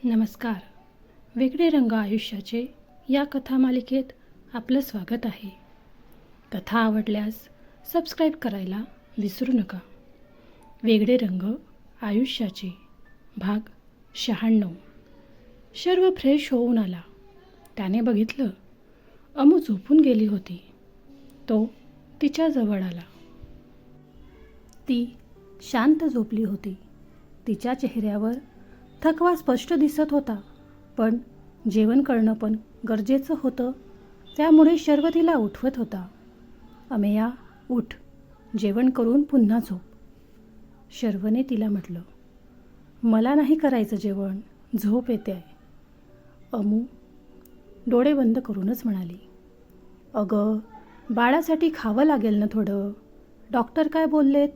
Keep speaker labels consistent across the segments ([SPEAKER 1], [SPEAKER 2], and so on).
[SPEAKER 1] नमस्कार. वेगळे रंग आयुष्याचे या कथामालिकेत आपलं स्वागत आहे. कथा आवडल्यास सबस्क्राईब करायला विसरू नका. वेगळे रंग आयुष्याचे भाग 96. शर्व फ्रेश होऊन आला. त्याने बघितलं अमू झोपून गेली होती. तो तिच्या जवळ आला. ती शांत झोपली होती. तिच्या चेहऱ्यावर थकवा स्पष्ट दिसत होता, पण जेवण करणं पण गरजेचं होतं. त्यामुळे शर्व तिला उठवत होता. अमेया, उठ, जेवण करून पुन्हा झोप. शर्वने तिला म्हटलं, मला नाही करायचं जेवण, झोप येते आहे. अमू डोळे बंद करूनच म्हणाली, अगं बाळासाठी खावं लागेल ना थोडं. डॉक्टर काय बोललेत?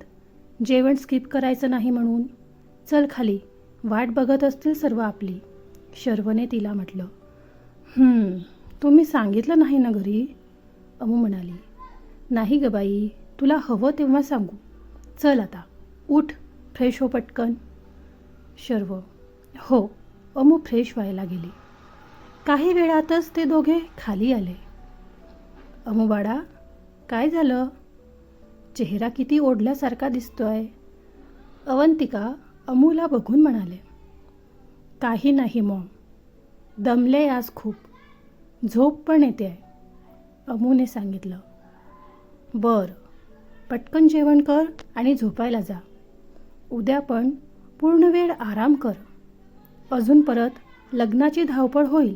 [SPEAKER 1] जेवण स्किप करायचं नाही म्हणून. चल खाली, वाट बघत असतील सर्व आपली. शर्वने तिला म्हटलं. तुम्ही सांगितलं नाही ना घरी? अमू म्हणाली. नाही ग बाई, तुला हवं तेव्हा सांगू. चल आता उठ, फ्रेश हो पटकन. शर्व हो. अमू फ्रेश व्हायला गेली. काही वेळातच ते दोघे खाली आले. अमू बाळा, काय झालं? चेहरा किती ओढल्यासारखा दिसतोय. अवंतिका अमूला बघून म्हणाले. काही नाही मॉम, दमले आज खूप, झोप पण येते आहे, अमूने सांगितलं. बरं, पटकन जेवण कर आणि झोपायला जा. उद्या पण पूर्ण वेळ आराम कर. अजून परत लग्नाची धावपळ होईल,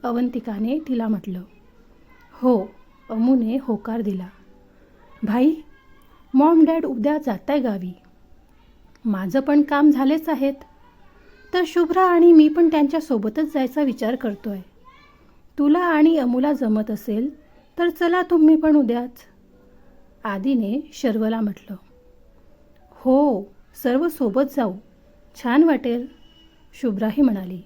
[SPEAKER 1] अवंतिकाने तिला म्हटलं. हो, अमूने होकार दिला. भाई, मॉम डॅड उद्या जाताय गावी. माझं पण काम झालेच आहेत, तर शुभ्रा आणि मी पण त्यांच्यासोबतच जायचा विचार करतोय. तुला आणि अमूला जमत असेल तर चला तुम्ही पण उद्याच, आदीने शर्वला म्हटलं. हो, सर्व सोबत जाऊ, छान वाटेल, शुभ्राही म्हणाली.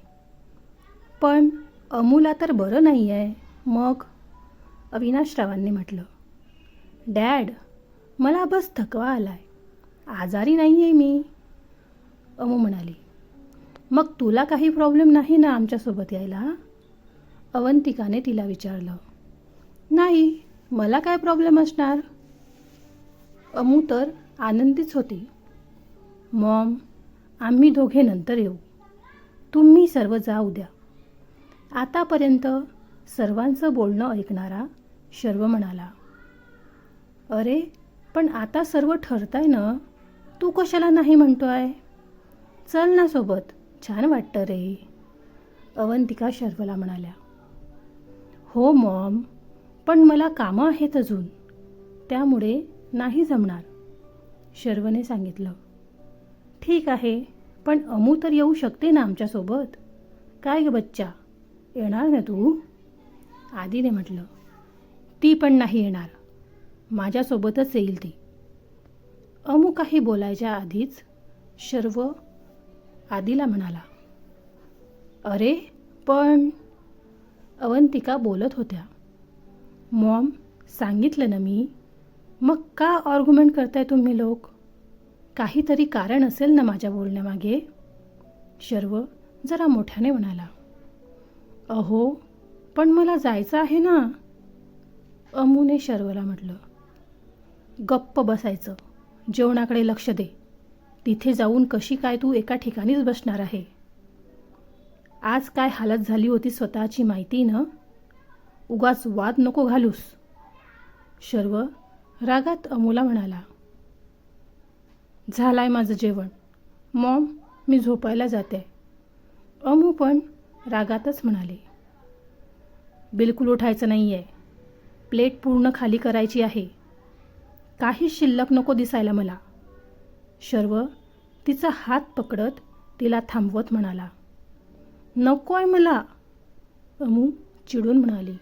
[SPEAKER 1] पण अमूला तर बरं नाही आहे मग, अविनाशरावांनी म्हटलं. डॅड, मला बस थकवा आलाय, आजारी नाही आहे मी, अमू म्हणाली. मग तुला काही प्रॉब्लेम नाही ना आमच्यासोबत यायला? अवंतिकाने तिला विचारलं. नाही, मला काय प्रॉब्लेम असणार. अमू तर आनंदीच होती. मॉम, आम्ही दोघे नंतर येऊ, तुम्ही सर्व जा उद्या. आतापर्यंत सर्वांचं बोलणं ऐकणारा शर्व म्हणाला. अरे पण आता सर्व ठरतंय ना, तू कशाला नाही म्हणतोय? चल ना सोबत, छान वाटतं रे, अवंतिका शर्वला म्हणाल्या. हो मॉम, पण मला कामं आहेत अजून, त्यामुळे नाही जमणार, शर्वने सांगितलं. ठीक आहे, पण अमू तर येऊ शकते ना आमच्यासोबत. काय ग बच्चा, येणार ना तू? आदीने म्हटलं. ती पण नाही येणार, माझ्यासोबतच येईल ती. अमू काही बोलायच्या आधीच शर्व आदीला म्हणाला. अरे पण, अवंतिका बोलत होत्या. मॉम, सांगितलं ना मी, मग का आर्ग्युमेंट करताय तुम्ही लोक? काहीतरी कारण असेल ना माझ्या बोलण्यामागे, शर्व जरा मोठ्याने म्हणाला. अहो पण मला जायचं आहे ना, अमूने शर्वला म्हटलं. गप्प बसायचं, जेवणाकडे लक्ष दे. तिथे जाऊन कशी काय तू एका ठिकाणीच बसणार आहे? आज काय हालत झाली होती स्वतःची माहिती ना, उगाच वाद नको घालूस, शर्व रागात अमूला म्हणाला. झालंय माझं जेवण मॉम, मी झोपायला जाते, अमू पण रागातच म्हणाले. बिलकुल उठायचं नाही आहे, प्लेट पूर्ण खाली करायची आहे, काही शिल्लक नको दिसायला मला, शर्व तिचा हात पकडत तिला थांबवत म्हणाला. नको आहे मला, अमू चिडून म्हणाली.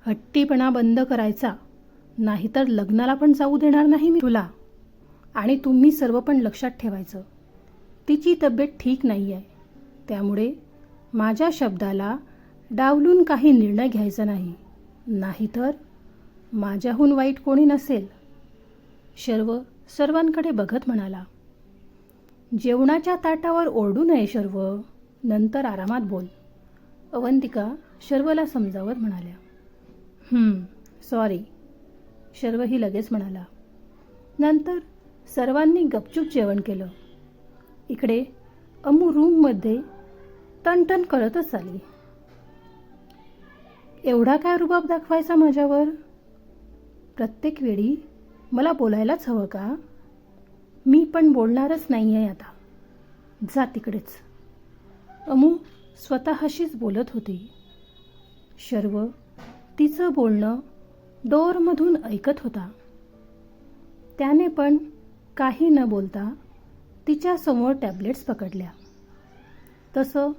[SPEAKER 1] हट्टीपणा बंद करायचा, नाहीतर लग्नाला पण जाऊ देणार नाही मी तुला. आणि तुम्ही सर्व पण लक्षात ठेवायचं, तिची तब्येत ठीक नाही आहे, त्यामुळे माझ्या शब्दाला डावलून काही निर्णय घ्यायचा नाही, नाहीतर माझ्याहून वाईट कोणी नसेल, शर्व सर्वांकडे बघत म्हणाला. जेवणाच्या ताटावर ओरडू नये शर्व, नंतर आरामात बोल, अवंतिका शर्वला समजावत म्हणाल्या. सॉरी, शर्वही लगेच म्हणाला. नंतर सर्वांनी गपचूप जेवण केलं. इकडे अमू रूममध्ये टणटण करतच आली. एवढा काय रुबाब दाखवायचा माझ्यावर? प्रत्येक वेळी मला बोलायलाच हवं का? मी पण बोलणारच नाही आहे आता. जा तिकडेच. अमू स्वतःशीच बोलत होती. शर्व तिचं बोलणं डोअरमधून ऐकत होता. त्याने पण काही न बोलता तिच्यासमोर टॅब्लेट्स पकडल्या. तसं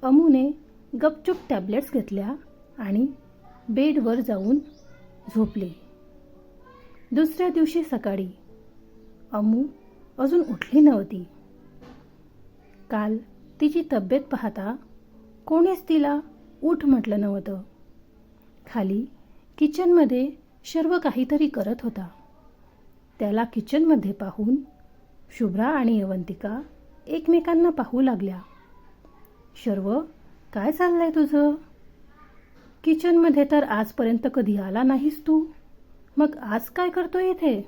[SPEAKER 1] अमूने गपचूप टॅब्लेट्स घेतल्या आणि बेडवर जाऊन झोपली. दुसऱ्या दिवशी सकाळी अमू अजून उठली नव्हती. काल तिची तब्येत पाहता कोणीच तिला उठ म्हटलं नव्हतं. खाली किचनमध्ये शर्व काहीतरी करत होता. त्याला किचनमध्ये पाहून शुभ्रा आणि अवंतिका एकमेकांना पाहू लागल्या. शर्व, काय चाललंय तुझं? किचनमध्ये तर आजपर्यंत कधी आला नाहीस तू, मग आज काय करतोय इथे?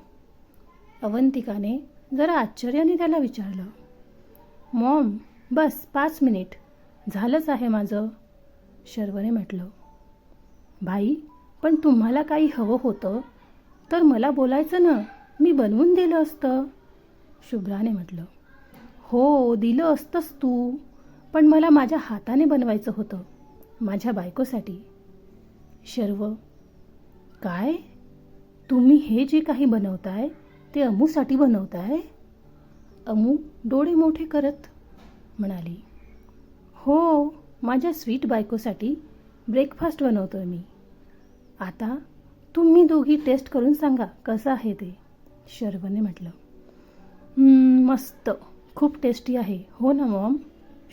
[SPEAKER 1] अवंतिकाने जरा आश्चर्याने त्याला विचारलं. मॉम, बस 5 मिनिट, झालंच आहे माझं, शर्वने म्हटलं. भाई, पण तुम्हाला काही हवं होतं तर मला बोलायचं ना, मी बनवून दिलं असतं, शुभ्राने म्हटलं. हो, दिलं असतंस तू, पण मला माझ्या हाताने बनवायचं होतं, माझ्या बायकोसाठी. शर्व, काय? तुम्ही हे जे काही बनवताय ते अमूसाठी बनवताय? अमू डोळे मोठे करत म्हणाली. हो, माझ्या स्वीट बायकोसाठी ब्रेकफास्ट बनवतोय मी. आता तुम्ही दोघी टेस्ट करून सांगा कसं आहे ते, शर्वने म्हटलं. मस्त, खूप टेस्टी आहे, हो ना मॉम,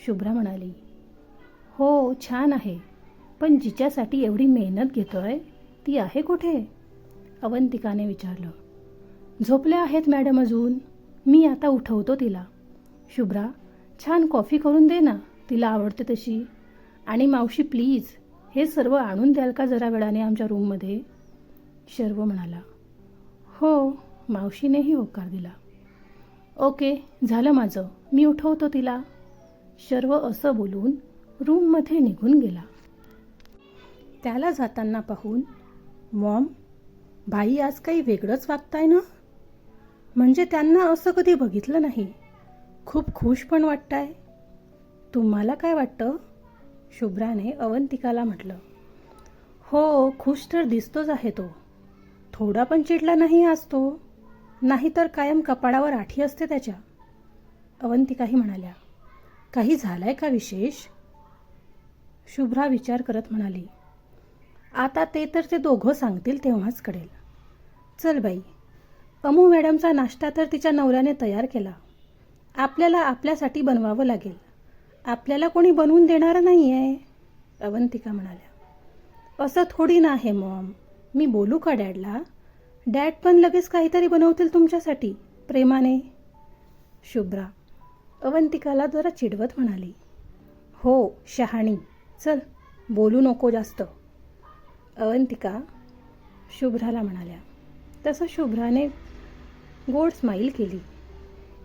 [SPEAKER 1] शुभ्रा म्हणाली. हो, छान आहे, पण जिच्यासाठी एवढी मेहनत घेतोय ती आहे कुठे? अवंतिकाने विचारलं. झोपल्या आहेत मॅडम अजून, मी आता उठवतो तिला. शुभ्रा, छान कॉफी करून दे ना, तिला आवडते तशी. आणि मावशी प्लीज हे सर्व आणून द्याल का जरा वेळाने आमच्या रूममध्ये, शर्व म्हणाला. हो, मावशीनेही होकार दिला. ओके, झालं माझं, मी उठवतो तिला, शर्व असं बोलून रूममध्ये निघून गेला. त्याला जाताना पाहून, मॉम, भाई आज काही वेगळंच वागताय ना, म्हणजे त्यांना असं कधी बघितलं नाही. खूप खुश पण वाटताय. तुम्हाला काय वाटतं, शुभ्राने अवंतिकाला म्हटलं. हो, खुश तर दिसतोच आहे तो, थोडा पण चिडला नाही आज तो, नाहीतर कायम कपाळावर आठी असते त्याच्या, अवंतिकाही म्हणाल्या. काही झालंय का विशेष, शुभ्रा विचार करत म्हणाली. आता ते तर ते दोघं सांगतील तेव्हाच कळेल. चल बाई, अमू मॅडमचा नाश्ता तर तिच्या नवऱ्याने तयार केला, आपल्याला आपल्यासाठी बनवावं लागेल, आपल्याला कोणी बनवून देणार नाही आहे, अवंतिका म्हणाल्या. असं थोडी ना आहे मॉम, मी बोलू का डॅडला? डॅड पण लगेच काहीतरी बनवतील तुमच्यासाठी प्रेमाने, शुभ्रा अवंतिकाला जरा चिडवत म्हणाली. हो, शहाणी, चल बोलू नको जास्त, अवंतिका शुभ्राला म्हणाल्या. तसं शुभ्राने गोड स्माईल केली.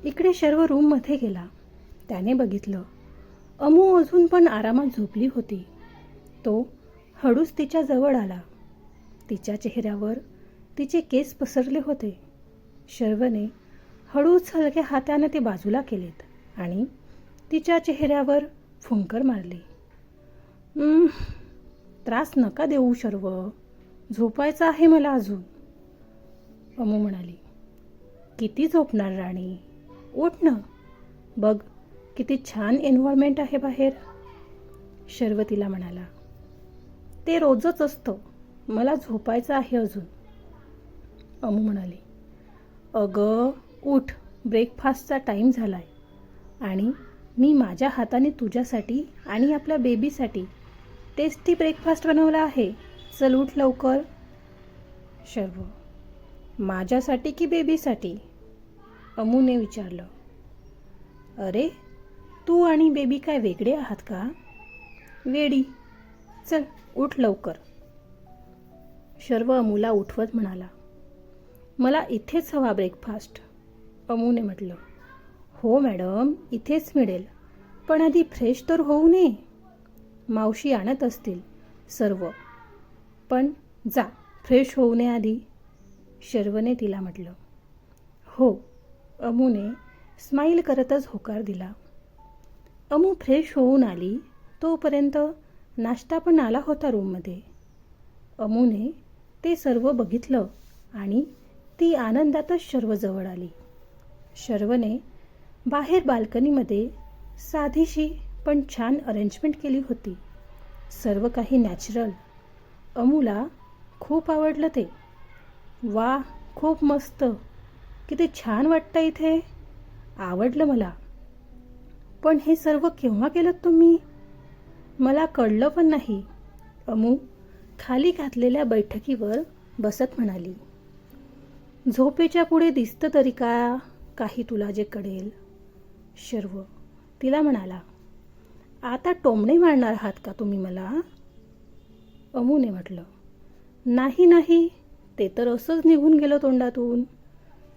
[SPEAKER 1] इकडे शर्व रूममध्ये गेला. त्याने बघितलं अमू अजून पण आरामात झोपली होती. तो हळूच तिच्या जवळ आला. तिच्या चेहऱ्यावर तिचे केस पसरले होते. शर्वने हळूच हलक्या हाताने ते बाजूला केलेत आणि तिच्या चेहऱ्यावर फुंकर मारली. त्रास नका देऊ शर्व, झोपायचं आहे मला अजून, अमू म्हणाली. किती झोपणार राणी, उठ ना, बघ किती छान एन्व्हायरमेंट आहे बाहेर, शर्व तिला म्हणाला. ते रोजच असतं, मला झोपायचं आहे अजून, अमू म्हणाली. अगं उठ, ब्रेकफास्टचा टाईम झालाय आणि मी माझ्या हाताने तुझ्यासाठी आणि आपल्या बेबीसाठी टेस्टी ब्रेकफास्ट बनवला आहे, चल उठ लवकर. शर्व, माझ्यासाठी की बेबीसाठी, अमूने विचारलं. अरे, तू आणि बेबी काय वेगळे आहात का? वेडी. चल उठ लवकर. शर्व अमूला उठवत म्हणाला. मला इथेच हवा ब्रेकफास्ट. अमूने म्हटलं. हो मॅडम, इथेच मिळेल, पण आधी फ्रेश तर होऊ नये. मावशी आणत असतील सर्व, पण जा फ्रेश होऊ नये आधी. शर्वने तिला म्हटलं. हो. अमूने स्माईल करतच होकार दिला. अमू फ्रेश होऊन आली तोपर्यंत नाश्ता पण आला होता रूममध्ये. अमूने ते सर्व बघितलं आणि ती आनंदातच शर्वजवळ आली. शर्वने बाहेर बाल्कनीमध्ये साधीशी पण छान अरेंजमेंट केली होती. सर्व काही नॅचरल. अमूला खूप आवडलं ते. वा, खूप मस्त. किती छान वाटतं इथे. आवडलं मला. पण हे सर्व केव्हा केलं तुम्ही? मला कळलं पण नाही. अमू खाली घातलेल्या बैठकीवर बसत म्हणाली. झोपेच्या पुढे दिसतं तरी का काही तुला जे कळेल. शर्व तिला म्हणाला. आता टोमणे मारणार आहात का तुम्ही मला? अमूने म्हटलं. नाही नाही, ते तर असंच निघून गेलं तोंडातून.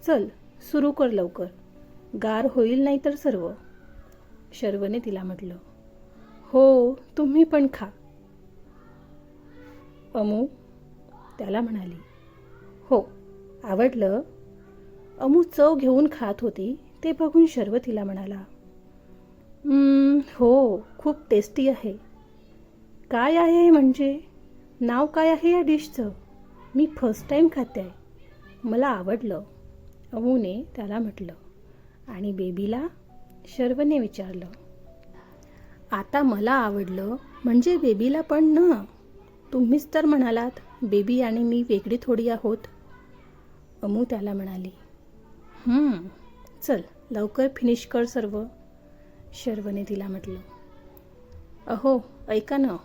[SPEAKER 1] चल सुरू कर लवकर, गार होईल नाही तर सर्व. शर्वने तिला म्हटलं. हो, तुम्ही पण खा. अमू त्याला म्हणाली. हो, आवडलं. अमू चव घेऊन खात होती ते बघून शर्व तिला म्हणाला. हो, खूप टेस्टी आहे. काय आहे म्हणजे? नाव काय आहे या डिशचं? मी फर्स्ट टाईम खाते आहे. मला आवडलं. अमूने त्याला म्हटलं. आणि बेबीला? शर्वने विचारलं. आता मला आवडलं म्हणजे बेबीला पण ना. तुम्हीच तर म्हणालात बेबी आणि मी वेगळी थोडी आहोत. अमू त्याला म्हणाली. चल लवकर फिनिश कर सर्व. शर्वने तिला म्हटलं. अहो ऐका ना,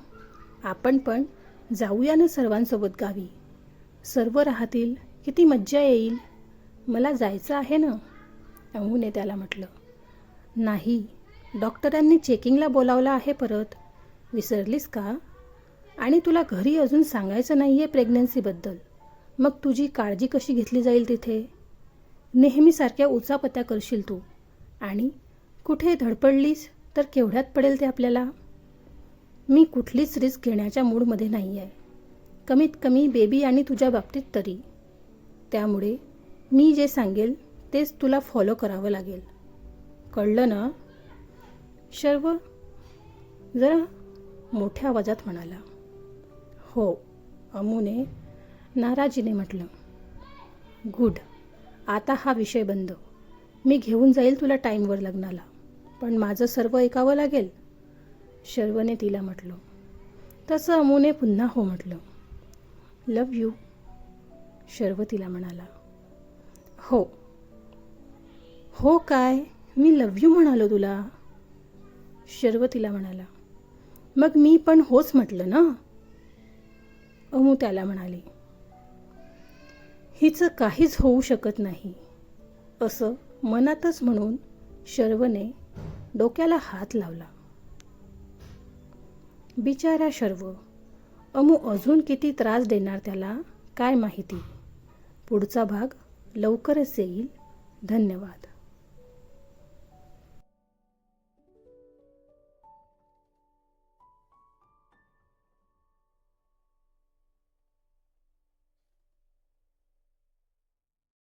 [SPEAKER 1] आपण पण जाऊया ना सर्वांसोबत गावी. सर्व राहतील, किती मज्जा येईल. मला जायचं आहे ना. अमूने त्याला म्हटलं. नाही, डॉक्टरांनी चेकिंगला बोलावलं आहे परत. विसरलीस का? आणि तुला घरी अजून सांगायचं नाही आहे प्रेग्नन्सीबद्दल. मग तुझी काळजी कशी घेतली जाईल तिथे? नेहमीसारख्या उचापत्या करशील तू, आणि कुठे धडपडलीस तर केवढ्यात पडेल ते आपल्याला. मी कुठलीच रिस्क घेण्याच्या मूडमध्ये नाही आहे, कमीत कमी बेबी आणि तुझ्या बाबतीत तरी. त्यामुळे मी जे सांगेल तेच तुला फॉलो करावं लागेल. कळलं ना? शर्व जरा मोठ्या आवाजात म्हणाला. हो. अमूने नाराजीने म्हटलं. गुड. आता हा विषय बंद. मी घेऊन जाईल तुला टाईमवर लग्नाला, पण माझं सर्व ऐकावं लागेल. शर्वने तिला म्हटलं. तसं अमूने पुन्हा हो म्हटलं. लव यू. शर्व तिला म्हणाला. हो. हो काय? मी लव यू म्हणालो तुला. शर्व तिला म्हणाला. मग मी पण होच म्हटलं ना. अमू त्याला म्हणाली. हिचं काहीच होऊ शकत नाही असं मनातच म्हणून शर्वने डोक्याला हात लावला. बिचारा शर्व. अमू अजून किती त्रास देणार त्याला काय माहिती. पुढचा भाग लवकरच येईल. धन्यवाद.